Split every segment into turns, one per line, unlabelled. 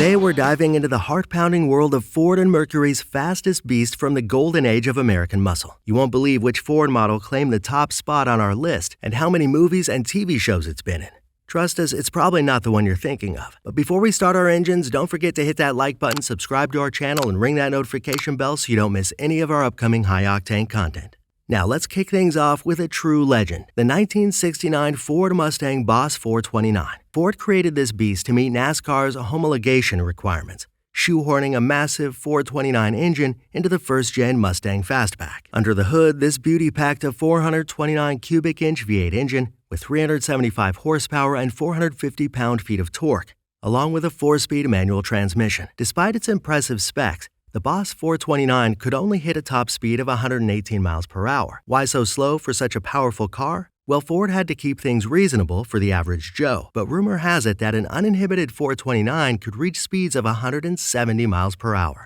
Today we're diving into the heart-pounding world of Ford and Mercury's fastest beast from the golden age of American muscle. You won't believe which Ford model claimed the top spot on our list and how many movies and TV shows it's been in. Trust us, it's probably not the one you're thinking of. But before we start our engines, don't forget to hit that like button, subscribe to our channel, and ring that notification bell so you don't miss any of our upcoming high-octane content. Now let's kick things off with a true legend, the 1969 Ford Mustang Boss 429. Ford created this beast to meet NASCAR's homologation requirements, shoehorning a massive 429 engine into the first-gen Mustang Fastback. Under the hood, this beauty packed a 429 cubic inch V8 engine with 375 horsepower and 450 pound-feet of torque, along with a 4-speed manual transmission. Despite its impressive specs, the Boss 429 could only hit a top speed of 118 miles per hour. Why so slow for such a powerful car? Well, Ford had to keep things reasonable for the average Joe, but rumor has it that an uninhibited 429 could reach speeds of 170 miles per hour.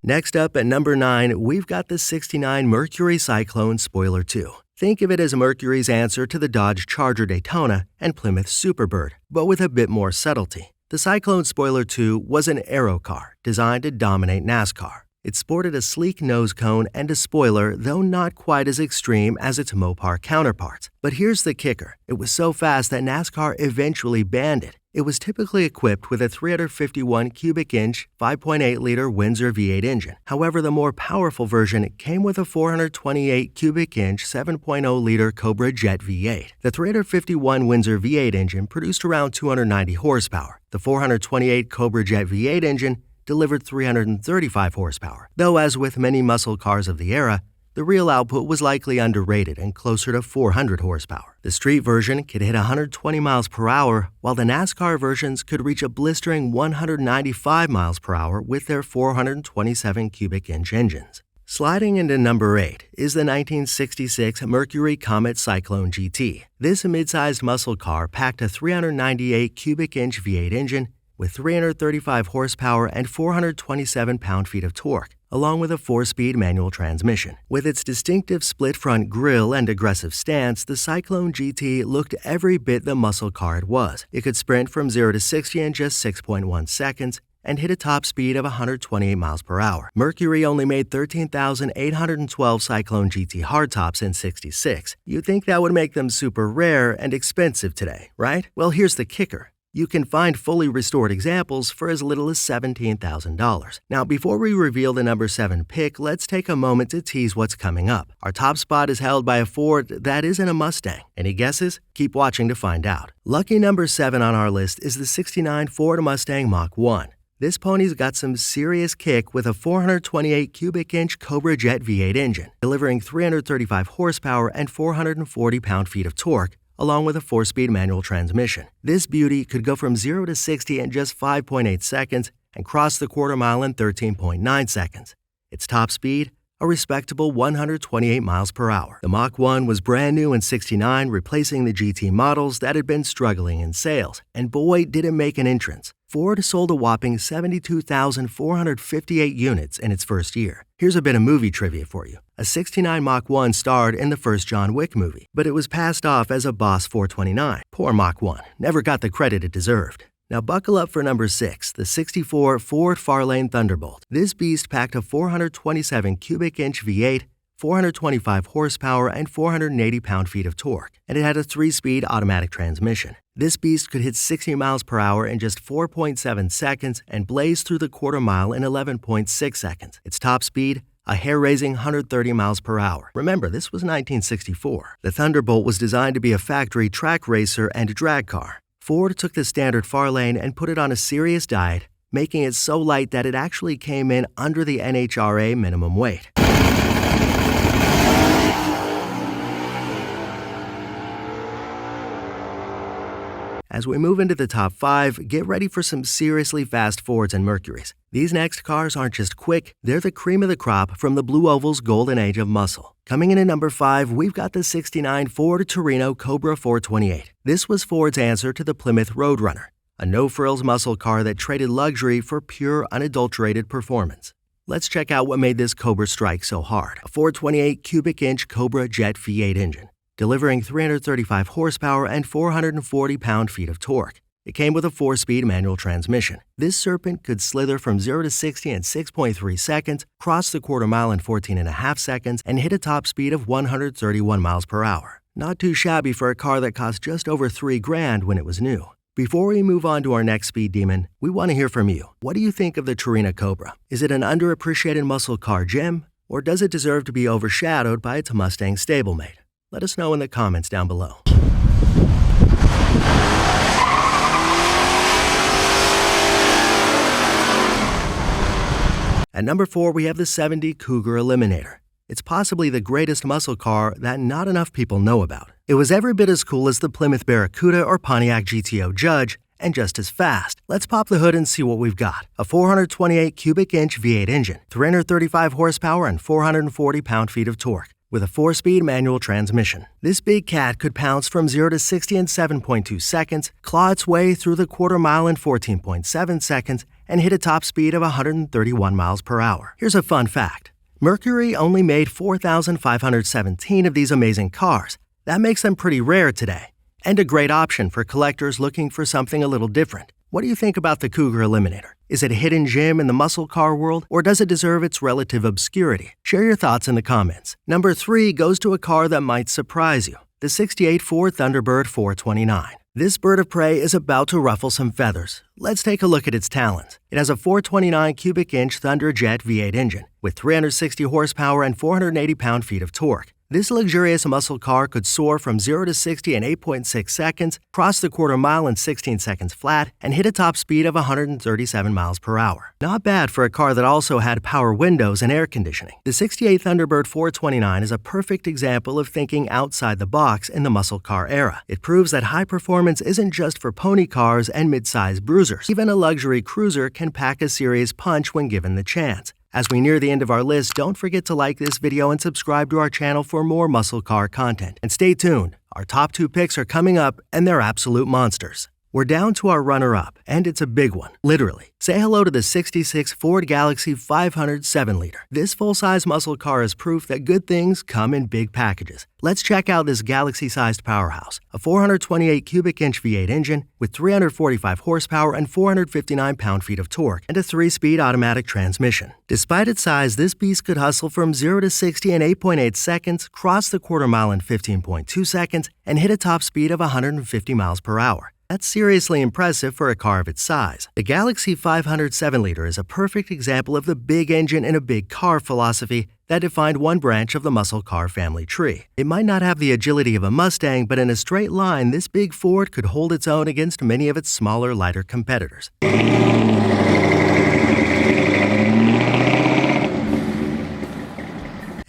Next up at number 9, we've got the '69 Mercury Cyclone Spoiler 2. Think of it as Mercury's answer to the Dodge Charger Daytona and Plymouth Superbird, but with a bit more subtlety. The Cyclone Spoiler 2 was an aero car designed to dominate NASCAR. It sported a sleek nose cone and a spoiler, though not quite as extreme as its Mopar counterparts. But here's the kicker. It was so fast that NASCAR eventually banned it. It was typically equipped with a 351 cubic inch, 5.8-liter Windsor V8 engine. However, the more powerful version came with a 428 cubic inch, 7.0-liter Cobra Jet V8. The 351 Windsor V8 engine produced around 290 horsepower. The 428 Cobra Jet V8 engine delivered 335 horsepower, though as with many muscle cars of the era, the real output was likely underrated and closer to 400 horsepower. The street version could hit 120 miles per hour, while the NASCAR versions could reach a blistering 195 miles per hour with their 427 cubic inch engines. Sliding into number 8 is the 1966 Mercury Comet Cyclone GT. This mid-sized muscle car packed a 398 cubic inch V8 engine with 335 horsepower and 427 pound-feet of torque, along with a 4-speed manual transmission. With its distinctive split-front grille and aggressive stance, the Cyclone GT looked every bit the muscle car it was. It could sprint from 0 to 60 in just 6.1 seconds and hit a top speed of 128 miles per hour. Mercury only made 13,812 Cyclone GT hardtops in '66. You'd think that would make them super rare and expensive today, right? Well, here's the kicker. You can find fully restored examples for as little as $17,000. Now, before we reveal the number 7 pick, let's take a moment to tease what's coming up. Our top spot is held by a Ford that isn't a Mustang. Any guesses? Keep watching to find out. Lucky number 7 on our list is the '69 Ford Mustang Mach 1. This pony's got some serious kick with a 428 cubic inch Cobra Jet V8 engine, delivering 335 horsepower and 440 pound-feet of torque, along with a 4-speed manual transmission. This beauty could go from 0 to 60 in just 5.8 seconds and cross the quarter mile in 13.9 seconds. Its top speed, a respectable 128 miles per hour. The Mach 1 was brand new in '69, replacing the GT models that had been struggling in sales. And boy, did it make an entrance. Ford sold a whopping 72,458 units in its first year. Here's a bit of movie trivia for you. A '69 Mach 1 starred in the first John Wick movie, but it was passed off as a Boss 429. Poor Mach 1, never got the credit it deserved. Now buckle up for number 6, the '64 Ford Fairlane Thunderbolt. This beast packed a 427 cubic inch V8, 425 horsepower, and 480 pound-feet of torque, and it had a 3-speed automatic transmission. This beast could hit 60 miles per hour in just 4.7 seconds and blaze through the quarter mile in 11.6 seconds. Its top speed, a hair-raising 130 miles per hour. Remember, this was 1964. The Thunderbolt was designed to be a factory track racer and drag car. Ford took the standard Fairlane and put it on a serious diet, making it so light that it actually came in under the NHRA minimum weight. As we move into the top 5, get ready for some seriously fast Fords and Mercurys. These next cars aren't just quick, they're the cream of the crop from the Blue Oval's golden age of muscle. Coming in at number 5, we've got the '69 Ford Torino Cobra 428. This was Ford's answer to the Plymouth Roadrunner, a no-frills muscle car that traded luxury for pure, unadulterated performance. Let's check out what made this Cobra strike so hard. A 428 cubic inch Cobra Jet V8 engine, delivering 335 horsepower and 440 pound-feet of torque. It came with a 4-speed manual transmission. This serpent could slither from 0 to 60 in 6.3 seconds, cross the quarter mile in 14.5 seconds, and hit a top speed of 131 miles per hour. Not too shabby for a car that cost just over $3,000 when it was new. Before we move on to our next speed demon, we want to hear from you. What do you think of the Torino Cobra? Is it an underappreciated muscle car gem, or does it deserve to be overshadowed by its Mustang stablemate? Let us know in the comments down below. At number 4, we have the '70 Cougar Eliminator. It's possibly the greatest muscle car that not enough people know about. It was every bit as cool as the Plymouth Barracuda or Pontiac GTO Judge, and just as fast. Let's pop the hood and see what we've got. A 428 cubic inch V8 engine, 335 horsepower and 440 pound-feet of torque, with a 4-speed manual transmission. This big cat could pounce from 0 to 60 in 7.2 seconds, claw its way through the quarter mile in 14.7 seconds, and hit a top speed of 131 miles per hour. Here's a fun fact. Mercury only made 4,517 of these amazing cars. That makes them pretty rare today, and a great option for collectors looking for something a little different. What do you think about the Cougar Eliminator? Is it a hidden gem in the muscle car world, or does it deserve its relative obscurity? Share your thoughts in the comments. Number 3 goes to a car that might surprise you, the '68 Ford Thunderbird 429. This bird of prey is about to ruffle some feathers. Let's take a look at its talents. It has a 429 cubic inch Thunderjet V8 engine with 360 horsepower and 480 pound-feet of torque. This luxurious muscle car could soar from 0 to 60 in 8.6 seconds, cross the quarter mile in 16 seconds flat, and hit a top speed of 137 miles per hour. Not bad for a car that also had power windows and air conditioning. The '68 Thunderbird 429 is a perfect example of thinking outside the box in the muscle car era. It proves that high performance isn't just for pony cars and mid-size bruisers. Even a luxury cruiser can pack a serious punch when given the chance. As we near the end of our list, don't forget to like this video and subscribe to our channel for more muscle car content. And stay tuned, our top 2 picks are coming up, and they're absolute monsters. We're down to our runner-up, and it's a big one, literally. Say hello to the '66 Ford Galaxy 500 7-liter. This full-size muscle car is proof that good things come in big packages. Let's check out this Galaxy-sized powerhouse, a 428 cubic inch V8 engine with 345 horsepower and 459 pound-feet of torque, and a 3-speed automatic transmission. Despite its size, this beast could hustle from 0 to 60 in 8.8 seconds, cross the quarter mile in 15.2 seconds, and hit a top speed of 150 miles per hour. That's seriously impressive for a car of its size. The Galaxy 500 7-liter is a perfect example of the big engine in a big car philosophy that defined one branch of the muscle car family tree. It might not have the agility of a Mustang, but in a straight line, this big Ford could hold its own against many of its smaller, lighter competitors.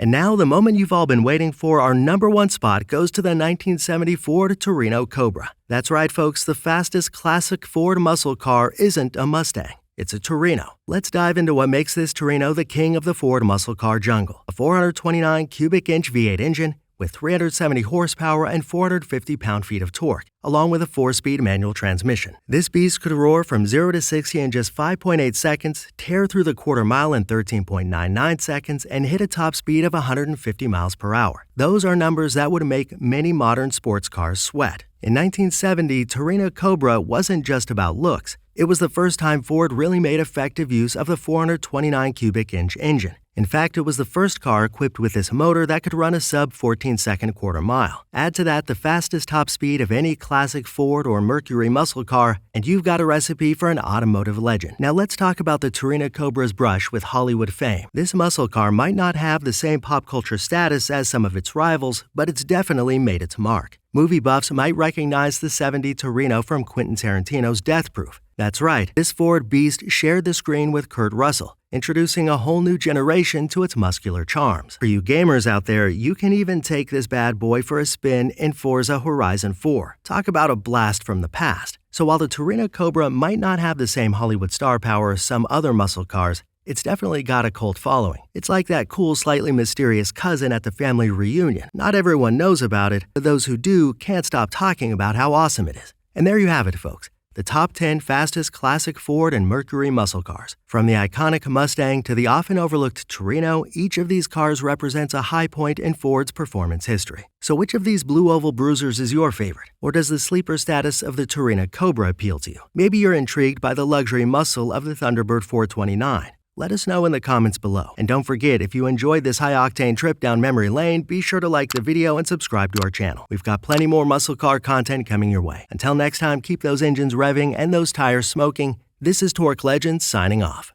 And now, the moment you've all been waiting for, our number 1 spot goes to the 1970 Ford Torino Cobra. That's right, folks, the fastest classic Ford muscle car isn't a Mustang. It's a Torino. Let's dive into what makes this Torino the king of the Ford muscle car jungle. A 429 cubic inch V8 engine with 370 horsepower and 450 pound-feet of torque, along with a 4-speed manual transmission. This beast could roar from 0 to 60 in just 5.8 seconds, tear through the quarter mile in 13.99 seconds, and hit a top speed of 150 miles per hour. Those are numbers that would make many modern sports cars sweat. In 1970, Torino Cobra wasn't just about looks. It was the first time Ford really made effective use of the 429 cubic inch engine. In fact, it was the first car equipped with this motor that could run a sub-14-second quarter mile. Add to that the fastest top speed of any classic Ford or Mercury muscle car, and you've got a recipe for an automotive legend. Now let's talk about the Torino Cobra's brush with Hollywood fame. This muscle car might not have the same pop culture status as some of its rivals, but it's definitely made its mark. Movie buffs might recognize the '70 Torino from Quentin Tarantino's Death Proof. That's right, this Ford beast shared the screen with Kurt Russell, introducing a whole new generation to its muscular charms. For you gamers out there, you can even take this bad boy for a spin in Forza Horizon 4. Talk about a blast from the past. So while the Torino Cobra might not have the same Hollywood star power as some other muscle cars, it's definitely got a cult following. It's like that cool, slightly mysterious cousin at the family reunion. Not everyone knows about it, but those who do can't stop talking about how awesome it is. And there you have it, folks. the top 10 fastest classic Ford and Mercury muscle cars. From the iconic Mustang to the often overlooked Torino, each of these cars represents a high point in Ford's performance history. So which of these blue oval bruisers is your favorite? Or does the sleeper status of the Torino Cobra appeal to you? Maybe you're intrigued by the luxury muscle of the Thunderbird 429. Let us know in the comments below. And don't forget, if you enjoyed this high-octane trip down memory lane, be sure to like the video and subscribe to our channel. We've got plenty more muscle car content coming your way. Until next time, keep those engines revving and those tires smoking. This is Torque Legends signing off.